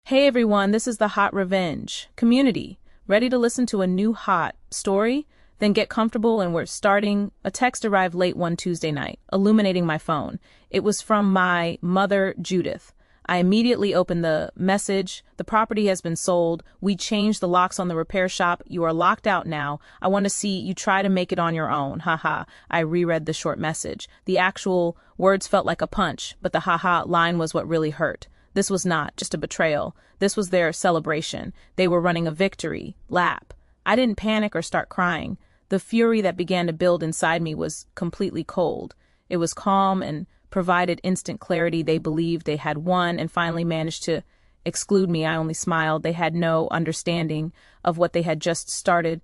Hey everyone, this is the Hot Revenge community. Ready to listen to a new hot story? Then get comfortable and we're starting. A text arrived late one Tuesday night, illuminating my phone. It was from my mother, Judith. I immediately opened the message. The property has been sold. We changed the locks on the repair shop. You are locked out now. I want to see you try to make it on your own. Haha. I reread the short message. The actual words felt like a punch, but the haha line was what really hurt. This was not just a betrayal. This was their celebration. They were running a victory lap. I didn't panic or start crying. The fury that began to build inside me was completely cold. It was calm and provided instant clarity. They believed they had won and finally managed to exclude me. I only smiled. They had no understanding of what they had just started.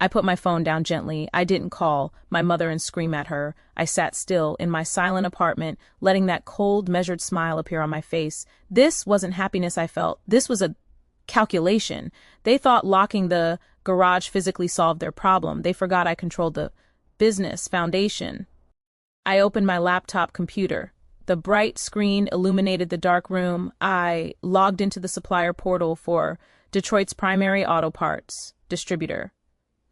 I put my phone down gently. I didn't call my mother and scream at her. I sat still in my silent apartment, letting that cold, measured smile appear on my face. This wasn't happiness I felt. This was a calculation. They thought locking the garage physically solved their problem. They forgot I controlled the business foundation. I opened my laptop computer. The bright screen illuminated the dark room. I logged into the supplier portal for Detroit's primary auto parts distributor.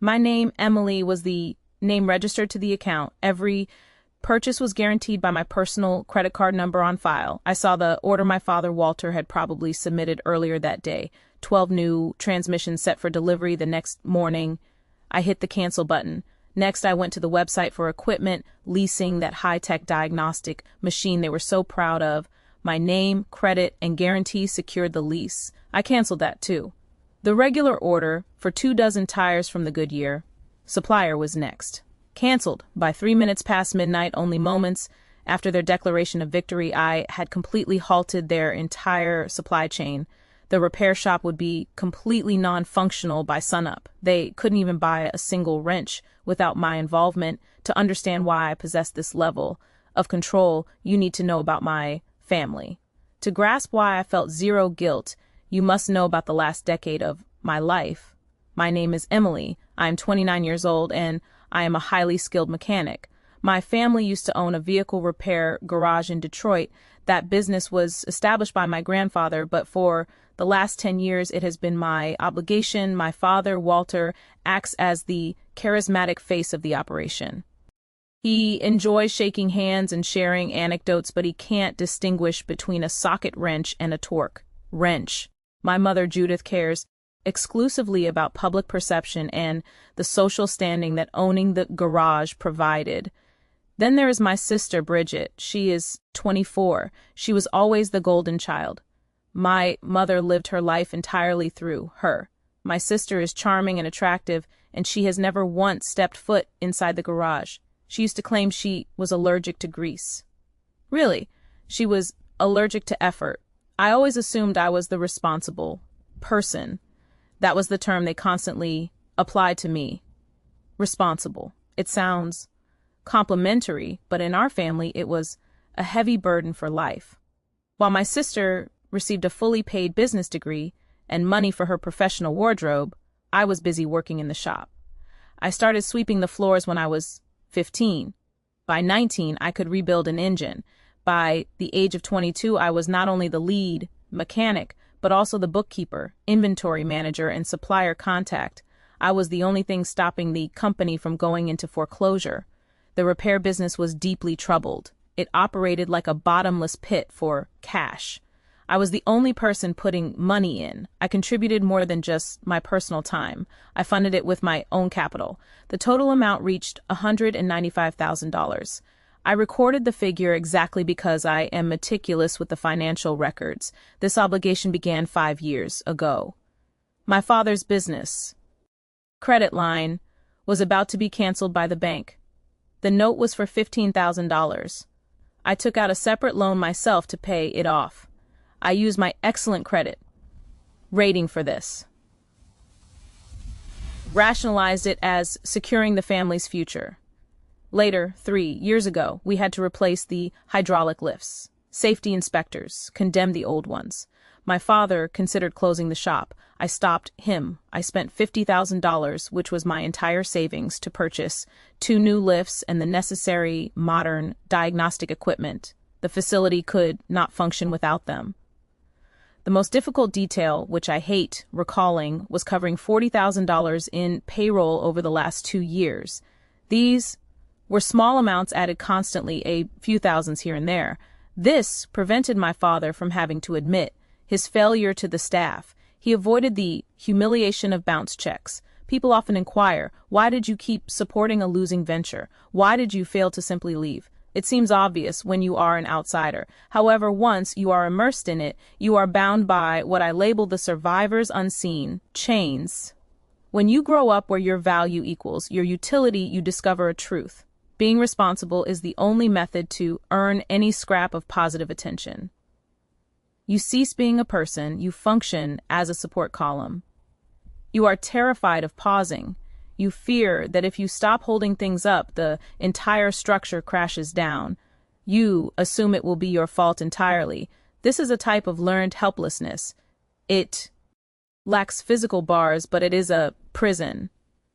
My name, Emily, was the name registered to the account. Every purchase was guaranteed by my personal credit card number on file. I saw the order my father, Walter, had probably submitted earlier that day. 12 new transmissions set for delivery the next morning. I hit the cancel button. Next, I went to the website for equipment, leasing that high-tech diagnostic machine they were so proud of. My name, credit, and guarantee secured the lease. I canceled that too. The regular order for 24 tires from the Goodyear supplier was next. Canceled by 3 minutes past midnight, only moments after their declaration of victory. I had completely halted their entire supply chain. The repair shop would be completely non-functional by sunup. They couldn't even buy a single wrench without my involvement. To understand why I possess this level of control, you need to know about my family. To grasp why I felt zero guilt, you must know about the last decade of my life. My name is Emily. I am 29 years old and I am a highly skilled mechanic. My family used to own a vehicle repair garage in Detroit. That business was established by my grandfather, but for the last 10 years it has been my obligation. My father, Walter, acts as the charismatic face of the operation. He enjoys shaking hands and sharing anecdotes, but he can't distinguish between a socket wrench and a torque wrench. My mother, Judith, cares exclusively about public perception and the social standing that owning the garage provided. Then there is my sister, Bridget. She is 24. She was always the golden child. My mother lived her life entirely through her. My sister is charming and attractive, and she has never once stepped foot inside the garage. She used to claim she was allergic to grease. Really, she was allergic to effort. I always assumed I was the responsible person. That was the term they constantly applied to me. Responsible. It sounds complimentary, but in our family it was a heavy burden for life. While my sister received a fully paid business degree and money for her professional wardrobe, I was busy working in the shop. I started sweeping the floors when I was 15. By 19, I could rebuild an engine. By the age of 22, I was not only the lead mechanic, but also the bookkeeper, inventory manager, and supplier contact. I was the only thing stopping the company from going into foreclosure. The repair business was deeply troubled. It operated like a bottomless pit for cash. I was the only person putting money in. I contributed more than just my personal time. I funded it with my own capital. The total amount reached $195,000. I recorded the figure exactly because I am meticulous with the financial records. This obligation began 5 years ago. My father's business credit line was about to be canceled by the bank. The note was for $15,000. I took out a separate loan myself to pay it off. I used my excellent credit rating for this. Rationalized it as securing the family's future. Later, 3 years ago, we had to replace the hydraulic lifts. Safety inspectors condemned the old ones. My father considered closing the shop. I stopped him. I spent $50,000, which was my entire savings, to purchase 2 new lifts and the necessary modern diagnostic equipment. The facility could not function without them. The most difficult detail, which I hate recalling, was covering $40,000 in payroll over the last 2 years. These were small amounts added constantly, a few thousands here and there. This prevented my father from having to admit his failure to the staff. He avoided the humiliation of bounce checks. People often inquire, why did you keep supporting a losing venture? Why did you fail to simply leave? It seems obvious when you are an outsider. However, once you are immersed in it, you are bound by what I label the survivor's unseen chains. When you grow up where your value equals your utility, you discover a truth. Being responsible is the only method to earn any scrap of positive attention. You cease being a person, you function as a support column. You are terrified of pausing. You fear that if you stop holding things up, the entire structure crashes down. You assume it will be your fault entirely. This is a type of learned helplessness. It lacks physical bars, but it is a prison.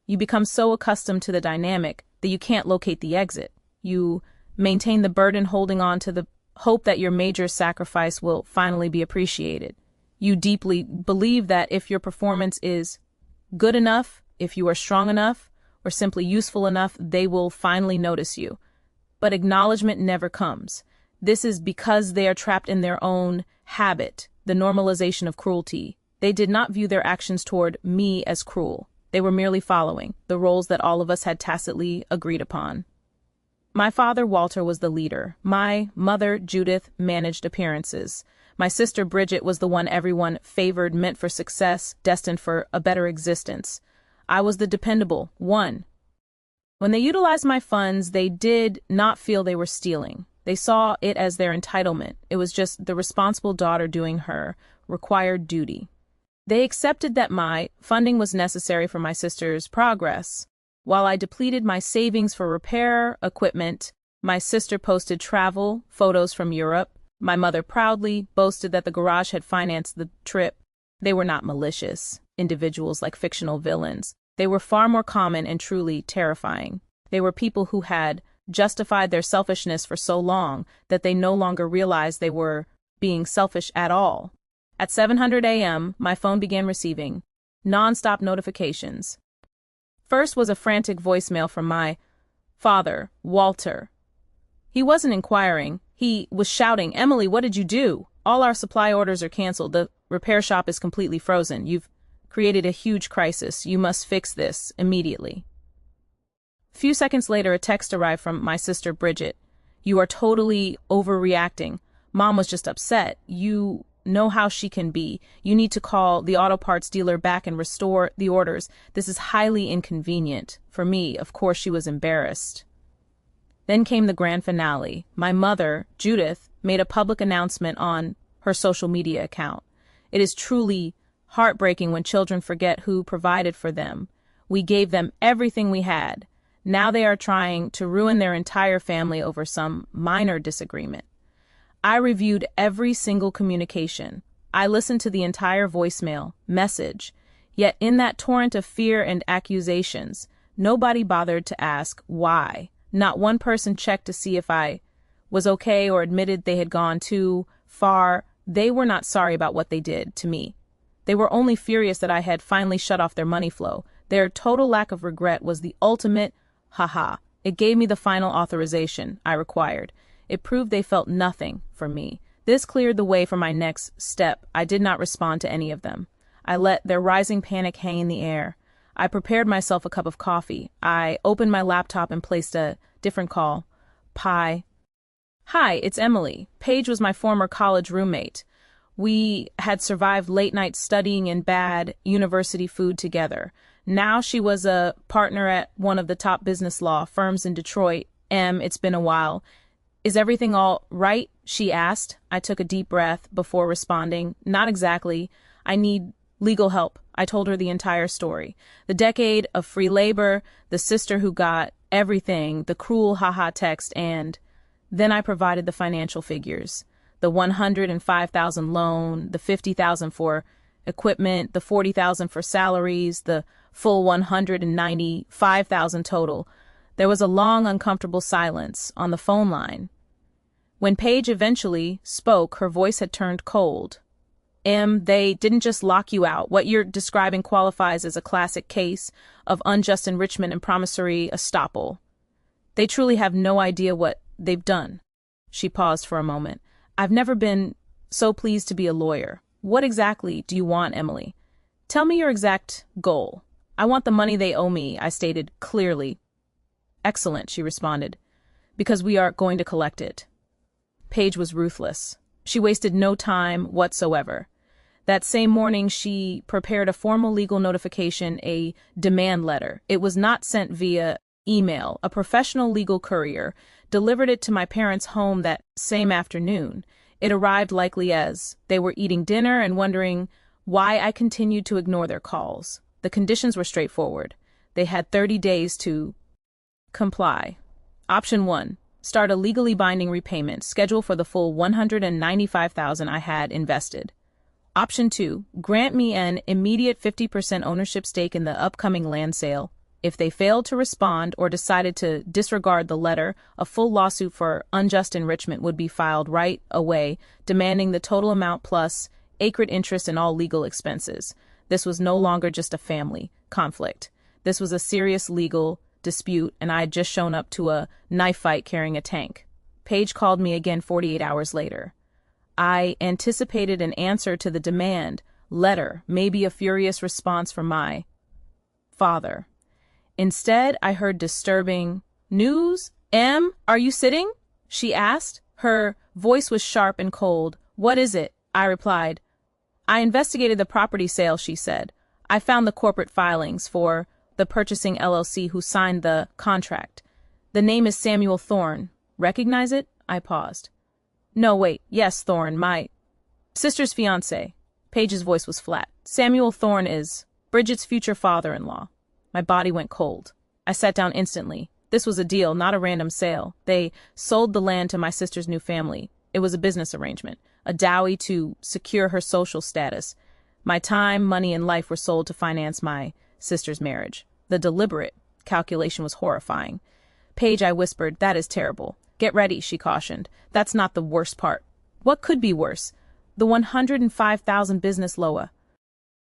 You become so accustomed to the dynamic that you can't locate the exit. You maintain the burden, holding on to the hope that your major sacrifice will finally be appreciated. You deeply believe that if your performance is good enough, if you are strong enough, or simply useful enough, they will finally notice you. But acknowledgement never comes. This is because they are trapped in their own habit, the normalization of cruelty. They did not view their actions toward me as cruel. They were merely following the roles that all of us had tacitly agreed upon. My father, Walter, was the leader. My mother, Judith, managed appearances. My sister, Bridget, was the one everyone favored, meant for success, destined for a better existence. I was the dependable one. When they utilized my funds, they did not feel they were stealing. They saw it as their entitlement. It was just the responsible daughter doing her required duty. They accepted that my funding was necessary for my sister's progress. While I depleted my savings for repair equipment, my sister posted travel photos from Europe. My mother proudly boasted that the garage had financed the trip. They were not malicious individuals like fictional villains. They were far more common and truly terrifying. They were people who had justified their selfishness for so long that they no longer realized they were being selfish at all. At 7:00 a.m., my phone began receiving non-stop notifications. First was a frantic voicemail from my father, Walter. He wasn't inquiring. He was shouting, "Emily, what did you do? All our supply orders are canceled. The repair shop is completely frozen. You've created a huge crisis. You must fix this immediately." A few seconds later, a text arrived from my sister Bridget. "You are totally overreacting. Mom was just upset. You know how she can be. You need to call the auto parts dealer back and restore the orders. This is highly inconvenient." For me, of course, she was embarrassed. Then came the grand finale. My mother, Judith, made a public announcement on her social media account. It is truly heartbreaking when children forget who provided for them. We gave them everything we had. Now they are trying to ruin their entire family over some minor disagreement. I reviewed every single communication. I listened to the entire voicemail message. Yet in that torrent of fear and accusations, nobody bothered to ask why. Not one person checked to see if I was okay or admitted they had gone too far. They were not sorry about what they did to me. They were only furious that I had finally shut off their money flow. Their total lack of regret was the ultimate ha-ha. It gave me the final authorization I required. It proved they felt nothing for me. This cleared the way for my next step. I did not respond to any of them. I let their rising panic hang in the air. I prepared myself a cup of coffee. I opened my laptop and placed a different call. Hi, it's Emily. Paige was my former college roommate. We had survived late nights studying and bad university food together. Now she was a partner at one of the top business law firms in Detroit. It's been a while. Is everything all right? She asked. I took a deep breath before responding. Not exactly. I need legal help. I told her the entire story. The decade of free labor, the sister who got everything, the cruel haha text, and then I provided the financial figures. The $105,000 loan, the $50,000 for equipment, the $40,000 for salaries, the full $195,000 total. There was a long, uncomfortable silence on the phone line. When Paige eventually spoke, her voice had turned cold. They didn't just lock you out. What you're describing qualifies as a classic case of unjust enrichment and promissory estoppel. They truly have no idea what they've done. She paused for a moment. I've never been so pleased to be a lawyer. What exactly do you want, Emily? Tell me your exact goal. I want the money they owe me, I stated clearly. Excellent, she responded, because we are going to collect it. Paige was ruthless. She wasted no time whatsoever. That same morning, she prepared a formal legal notification, a demand letter. It was not sent via email. A professional legal courier delivered it to my parents' home that same afternoon. It arrived likely as they were eating dinner and wondering why I continued to ignore their calls. The conditions were straightforward. They had 30 days to comply. Option 1. Start a legally binding repayment, schedule for the full $195,000 I had invested. Option 2. Grant me an immediate 50% ownership stake in the upcoming land sale. If they failed to respond or decided to disregard the letter, a full lawsuit for unjust enrichment would be filed right away, demanding the total amount plus acreage interest and all legal expenses. This was no longer just a family conflict. This was a serious legal dispute, and I had just shown up to a knife fight carrying a tank. Paige called me again 48 hours later. I anticipated an answer to the demand letter, maybe a furious response from my father. Instead, I heard disturbing news. Em, are you sitting? She asked. Her voice was sharp and cold. What is it? I replied. I investigated the property sale, she said. I found the corporate filings for the purchasing LLC who signed the contract. The name is Samuel Thorne. Recognize it? I paused. No, wait. Yes, Thorne, my sister's fiancé. Paige's voice was flat. Samuel Thorne is Bridget's future father-in-law. My body went cold. I sat down instantly. This was a deal, not a random sale. They sold the land to my sister's new family. It was a business arrangement, a dowry to secure her social status. My time, money, and life were sold to finance my sister's marriage. The deliberate calculation was horrifying. Paige, I whispered, that is terrible. Get ready, she cautioned. That's not the worst part. What could be worse? The 105,000 business loa.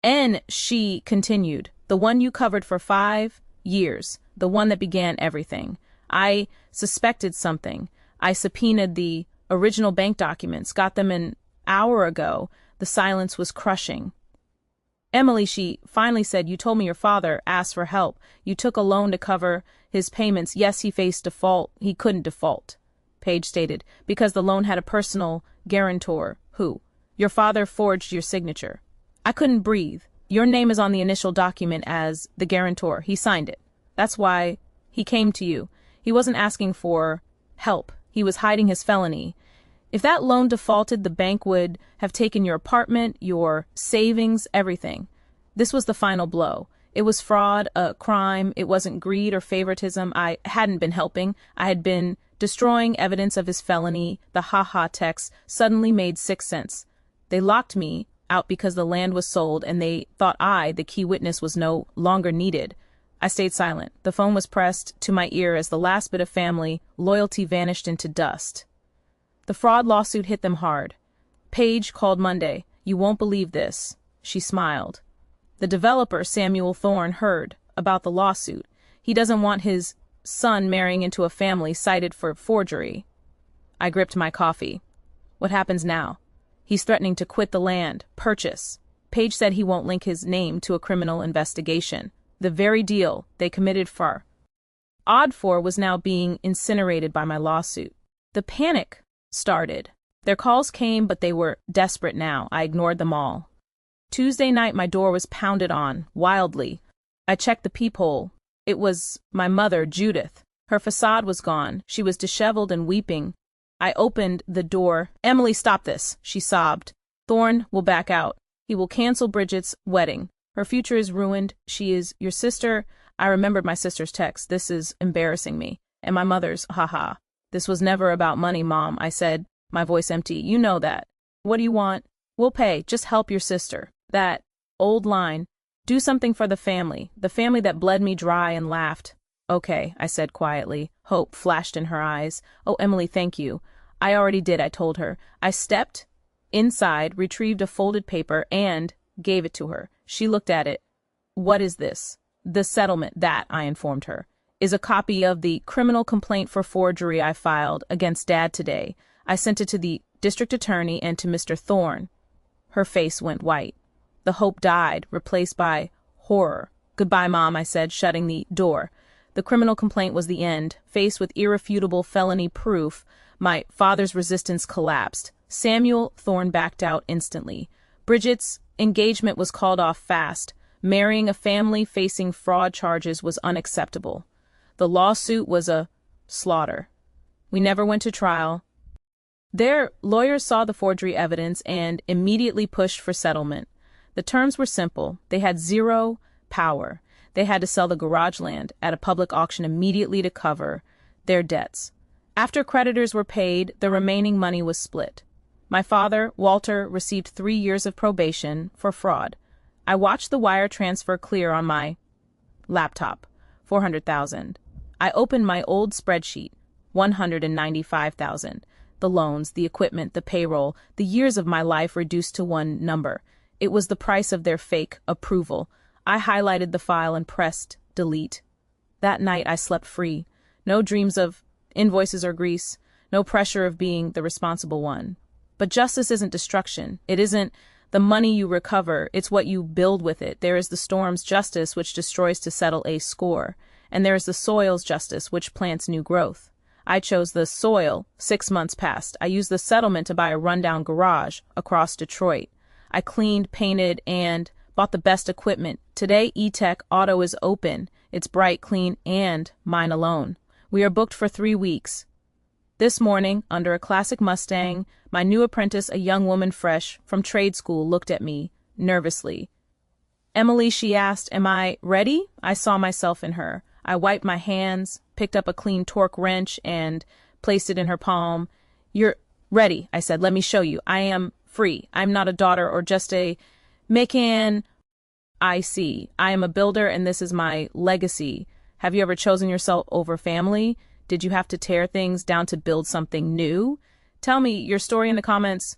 And she continued, the one you covered for 5 years, the one that began everything. I suspected something. I subpoenaed the original bank documents, got them an hour ago. The silence was crushing. Emily, she finally said, you told me your father asked for help. You took a loan to cover his payments. Yes, he faced default. He couldn't default. Paige stated, because the loan had a personal guarantor. Who? Your father forged your signature. I couldn't breathe. Your name is on the initial document as the guarantor. He signed it. That's why he came to you. He wasn't asking for help. He was hiding his felony. If that loan defaulted, the bank would have taken your apartment, your savings, everything. This was the final blow. It was fraud, a crime. It wasn't greed or favoritism. I hadn't been helping. I had been destroying evidence of his felony. The ha-ha text suddenly made 6 sense. They locked me out because the land was sold, and they thought I, the key witness, was no longer needed. I stayed silent. The phone was pressed to my ear as the last bit of family loyalty vanished into dust. The fraud lawsuit hit them hard. Paige called Monday. You won't believe this. She smiled. The developer, Samuel Thorne, heard about the lawsuit. He doesn't want his son marrying into a family cited for forgery. I gripped my coffee. What happens now? He's threatening to quit the land, purchase. Paige said he won't link his name to a criminal investigation. The very deal they committed for was now being incinerated by my lawsuit. The panic started. Their calls came, but they were desperate now. I ignored them all. Tuesday night, my door was pounded on, wildly. I checked the peephole. It was my mother, Judith. Her facade was gone. She was disheveled and weeping. I opened the door. Emily, stop this, she sobbed. Thorne will back out. He will cancel Bridget's wedding. Her future is ruined. She is your sister. I remembered my sister's text. This is embarrassing me. And my mother's, haha. This was never about money, Mom, I said, my voice empty. You know that. What do you want? We'll pay. Just help your sister. That old line. Do something for the family that bled me dry and laughed. Okay, I said quietly. Hope flashed in her eyes. Oh, Emily, thank you. I already did, I told her. I stepped inside, retrieved a folded paper, and gave it to her. She looked at it. "What is this?" "The settlement, that," I informed her, "is a copy of the criminal complaint for forgery I filed against Dad today. I sent it to the district attorney and to Mr. Thorne." Her face went white. The hope died, replaced by horror. "Goodbye, Mom," I said, shutting the door. The criminal complaint was the end. Faced with irrefutable felony proof, my father's resistance collapsed. Samuel Thorne backed out instantly. Bridget's engagement was called off fast. Marrying a family facing fraud charges was unacceptable. The lawsuit was a slaughter. We never went to trial. Their lawyers saw the forgery evidence and immediately pushed for settlement. The terms were simple. They had zero power. They had to sell the garage land at a public auction immediately to cover their debts. After creditors were paid, the remaining money was split. My father, Walter, received 3 years of probation for fraud. I watched the wire transfer clear on my laptop, 400,000. I opened my old spreadsheet, 195,000. The loans, the equipment, the payroll, the years of my life reduced to one number. It was the price of their fake approval. I highlighted the file and pressed delete. That night I slept free. No dreams of invoices or grease, no pressure of being the responsible one. But justice isn't destruction. It isn't the money you recover, it's what you build with it. There is the storm's justice, which destroys to settle a score. And there is the soil's justice, which plants new growth. I chose the soil. 6 months passed. I used the settlement to buy a rundown garage across Detroit. I cleaned, painted, and bought the best equipment. Today, E-Tech Auto is open. It's bright, clean, and mine alone. We are booked for 3 weeks. This morning, under a classic Mustang, my new apprentice, a young woman fresh from trade school, looked at me nervously. "Emily," she asked, "am I ready?" I saw myself in her. I wiped my hands, picked up a clean torque wrench, and placed it in her palm. "You're ready," I said. "Let me show you. I am free. I'm not a daughter or just a mechan. I see. I am a builder, and this is my legacy. Have you ever chosen yourself over family? Did you have to tear things down to build something new? Tell me your story in the comments